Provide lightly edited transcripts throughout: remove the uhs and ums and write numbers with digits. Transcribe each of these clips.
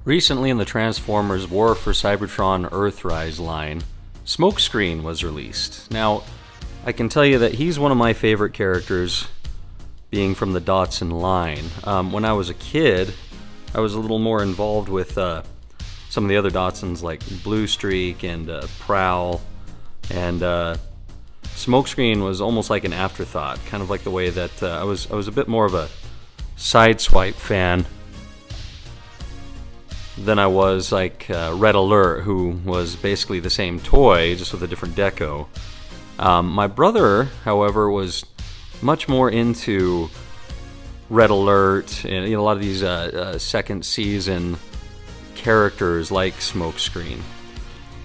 Recently in the Transformers War for Cybertron Earthrise line, Smokescreen was released. Now, I can tell you that he's one of my favorite characters, being from the Dotson line. When I was a kid, I was a little more involved with some of the other Dotsons like Blue Streak and Prowl, and Smokescreen was almost like an afterthought, kind of like the way that I was a bit more of a Sideswipe fan than I was like Red Alert, who was basically the same toy, just with a different deco. My brother, however, was much more into Red Alert and a lot of these second season characters like Smokescreen.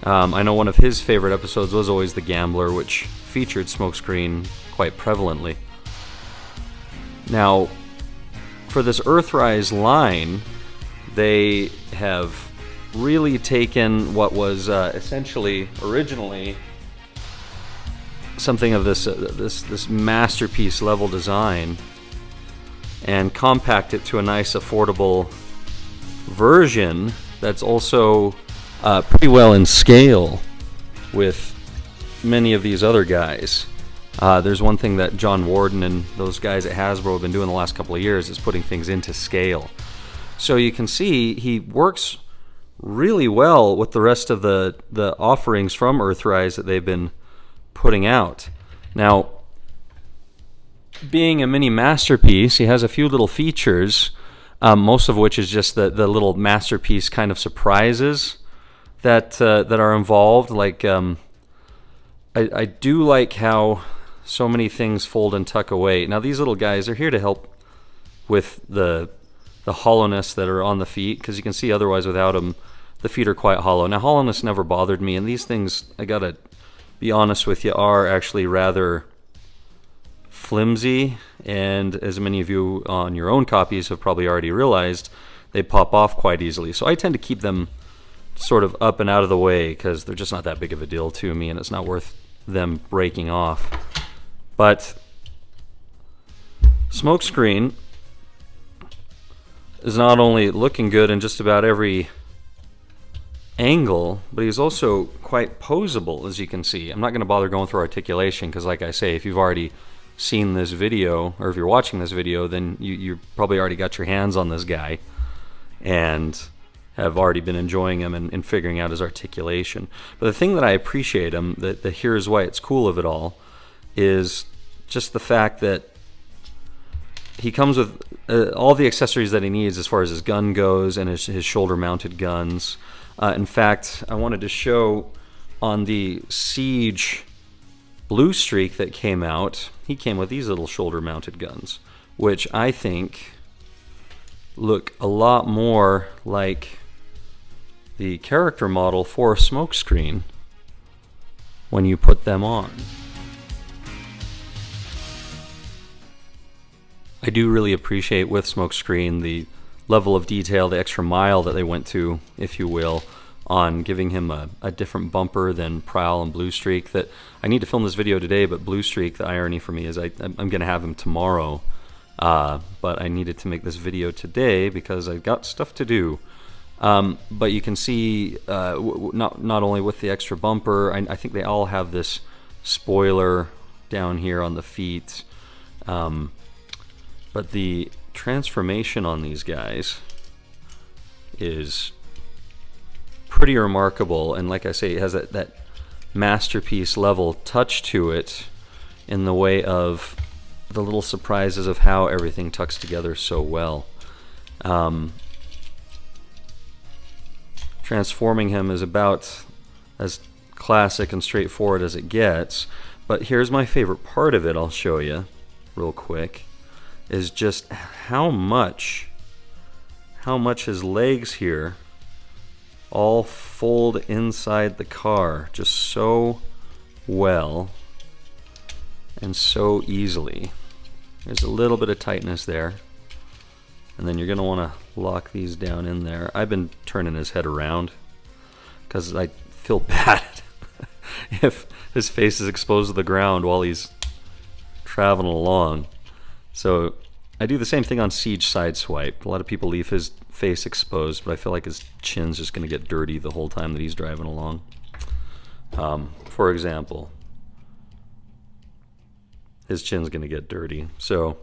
I know one of his favorite episodes was always The Gambler, which featured Smokescreen quite prevalently. Now, for this Earthrise line, they have really taken what was essentially originally something of this masterpiece level design and compact it to a nice affordable version that's also pretty well in scale with many of these other guys. There's one thing that John Warden and those guys at Hasbro have been doing the last couple of years is putting things into scale. So you can see he works really well with the rest of the offerings from Earthrise that they've been putting out. Now, being a mini masterpiece, he has a few little features, most of which is just the little masterpiece kind of surprises that are involved. Like, I do like how so many things fold and tuck away. Now, these little guys are here to help with the hollowness that are on the feet, because you can see otherwise without them, the feet are quite hollow. Now, hollowness never bothered me, and these things, I gotta be honest with you, are actually rather flimsy, and as many of you on your own copies have probably already realized, they pop off quite easily. So I tend to keep them sort of up and out of the way, because they're just not that big of a deal to me, and it's not worth them breaking off. But Smokescreen is not only looking good in just about every angle, but he's also quite posable, as you can see. I'm not going to bother going through articulation, because like I say, if you've already seen this video, or if you're watching this video, then you probably already got your hands on this guy and have already been enjoying him and figuring out his articulation. But the thing that I appreciate him, that here's why it's cool of it all, is just the fact that he comes with all the accessories that he needs as far as his gun goes and his shoulder-mounted guns. In fact, I wanted to show on the Siege Blue Streak that came out, he came with these little shoulder-mounted guns, which I think look a lot more like the character model for Smokescreen when you put them on. I do really appreciate with Smokescreen the level of detail, the extra mile that they went to, if you will, on giving him a different bumper than Prowl and Blue Streak. That I need to film this video today, but Blue Streak, the irony for me is I'm going to have him tomorrow, but I needed to make this video today because I've got stuff to do. But you can see not only with the extra bumper, I think they all have this spoiler down here on the feet, but the transformation on these guys is pretty remarkable, and like I say, it has that masterpiece level touch to it in the way of the little surprises of how everything tucks together so well. Transforming him is about as classic and straightforward as it gets, but here's my favorite part of it, I'll show you real quick, is just how much his legs here all fold inside the car just so well and so easily. There's a little bit of tightness there, and then you're going to want to lock these down in there. I've been turning his head around because I feel bad if his face is exposed to the ground while he's traveling along. So I do the same thing on Siege Sideswipe. A lot of people leave his face exposed, but I feel like his chin's just going to get dirty the whole time that he's driving along. For example, his chin's going to get dirty. So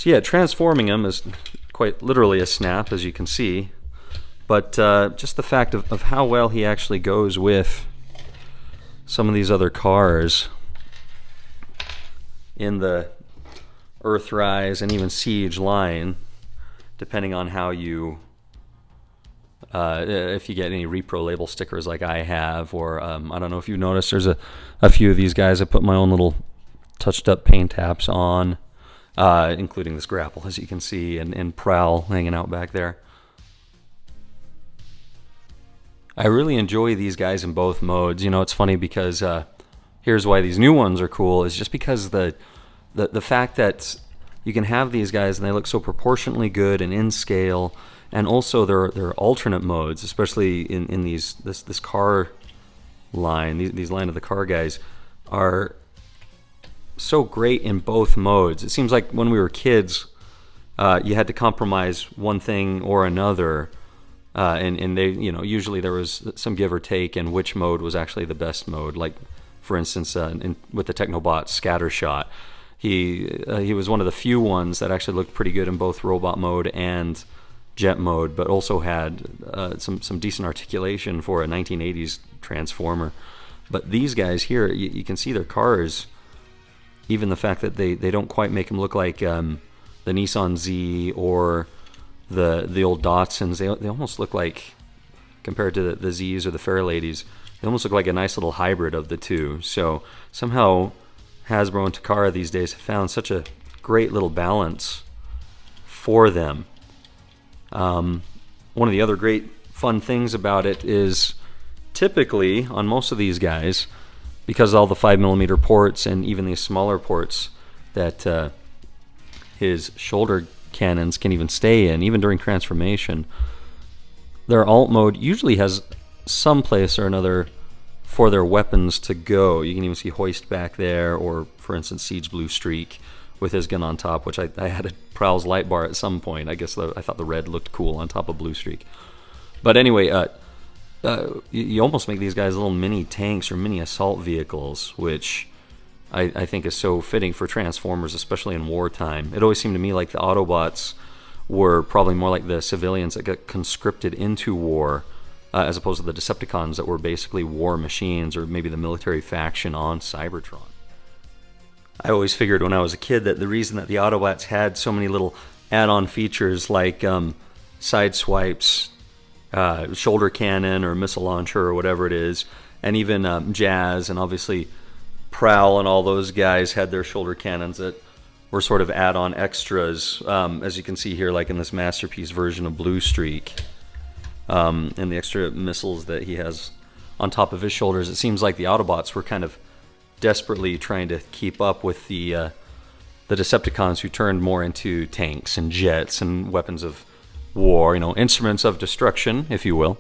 yeah, transforming him is quite literally a snap, as you can see. But just the fact of how well he actually goes with some of these other cars in the Earthrise and even Siege line, depending on how you, if you get any repro label stickers like I have, or I don't know if you've noticed, there's a few of these guys I put my own little touched up paint taps on, including this grapple, as you can see, and Prowl hanging out back there. I really enjoy these guys in both modes. You know, it's funny because here's why these new ones are cool, is just because the fact that you can have these guys and they look so proportionately good and in scale, and also their alternate modes, especially in this car line, these line of the car guys are so great in both modes. It seems like when we were kids, you had to compromise one thing or another. And they, you know, usually there was some give or take in which mode was actually the best mode. Like, for instance, with the Technobot Scattershot, he was one of the few ones that actually looked pretty good in both robot mode and jet mode, but also had some decent articulation for a 1980s Transformer. But these guys here, you can see their cars, even the fact that they don't quite make them look like the Nissan Z or the old Datsuns. They almost look like, compared to the Zs or the Fairladies, they almost look like a nice little hybrid of the two. So somehow Hasbro and Takara these days have found such a great little balance for them. One of the other great fun things about it is typically on most of these guys, because of all the 5mm ports and even these smaller ports that his shoulder cannons can even stay in, even during transformation, their alt mode usually has some place or another for their weapons to go. You can even see Hoist back there, or for instance Siege Blue Streak with his gun on top, which I had a Prowl's light bar at some point. I guess I thought the red looked cool on top of Blue Streak. But anyway, you almost make these guys little mini tanks or mini assault vehicles, which I think is so fitting for Transformers, especially in wartime. It always seemed to me like the Autobots were probably more like the civilians that got conscripted into war, as opposed to the Decepticons that were basically war machines, or maybe the military faction on Cybertron. I always figured when I was a kid that the reason that the Autobots had so many little add-on features like side swipes, shoulder cannon or missile launcher or whatever it is, and even Jazz and obviously Prowl and all those guys had their shoulder cannons that were sort of add-on extras, as you can see here, like in this Masterpiece version of Blue Streak, and the extra missiles that he has on top of his shoulders. It seems like the Autobots were kind of desperately trying to keep up with the Decepticons, who turned more into tanks and jets and weapons of war, you know, instruments of destruction, if you will.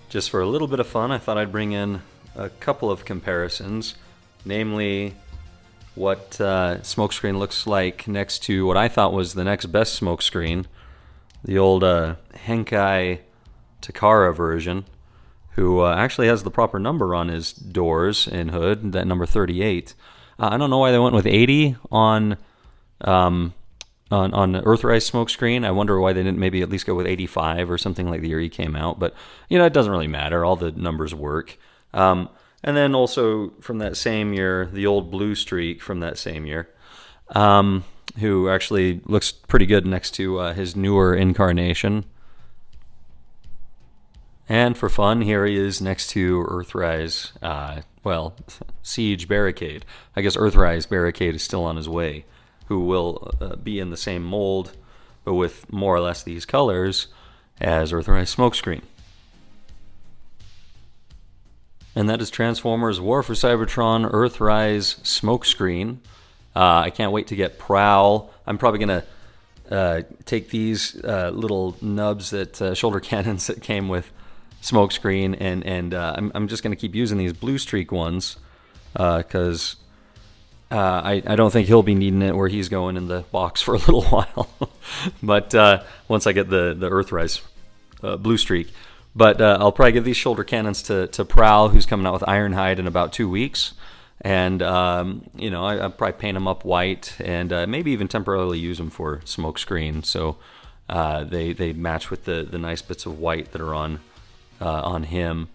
Just for a little bit of fun, I thought I'd bring in a couple of comparisons, namely what Smokescreen looks like next to what I thought was the next best Smokescreen, the old Henkai Takara version, who actually has the proper number on his doors and hood, that number 38. I don't know why they went with 80 on Earthrise Smokescreen. I wonder why they didn't maybe at least go with 85 or something like the year he came out. But, you know, it doesn't really matter. All the numbers work. And then also from that same year, the old Blue Streak from that same year, who actually looks pretty good next to his newer incarnation. And for fun, here he is next to Earthrise, Siege Barricade. I guess Earthrise Barricade is still on his way, who will be in the same mold, but with more or less these colors as Earthrise Smokescreen. And that is Transformers War for Cybertron Earthrise Smokescreen. I can't wait to get Prowl. I'm probably going to take these little nubs, that shoulder cannons that came with Smokescreen, and I'm just going to keep using these Blue Streak ones because I don't think he'll be needing it where he's going in the box for a little while. But once I get the Earthrise blue streak. But I'll probably give these shoulder cannons to Prowl, who's coming out with Ironhide in about 2 weeks. And, you know, I'll probably paint them up white and maybe even temporarily use them for Smokescreen. So they match with the nice bits of white that are on him.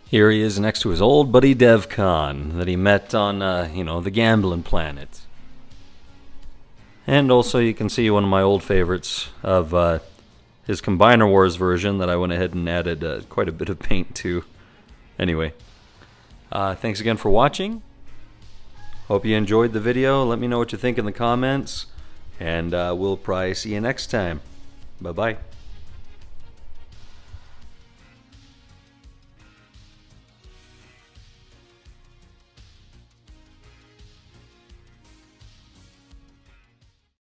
Here he is next to his old buddy DevCon that he met on, you know, the gambling planet. And also you can see one of my old favorites of his Combiner Wars version that I went ahead and added quite a bit of paint to. Anyway, thanks again for watching. Hope you enjoyed the video. Let me know what you think in the comments. And we'll probably see you next time. Bye-bye.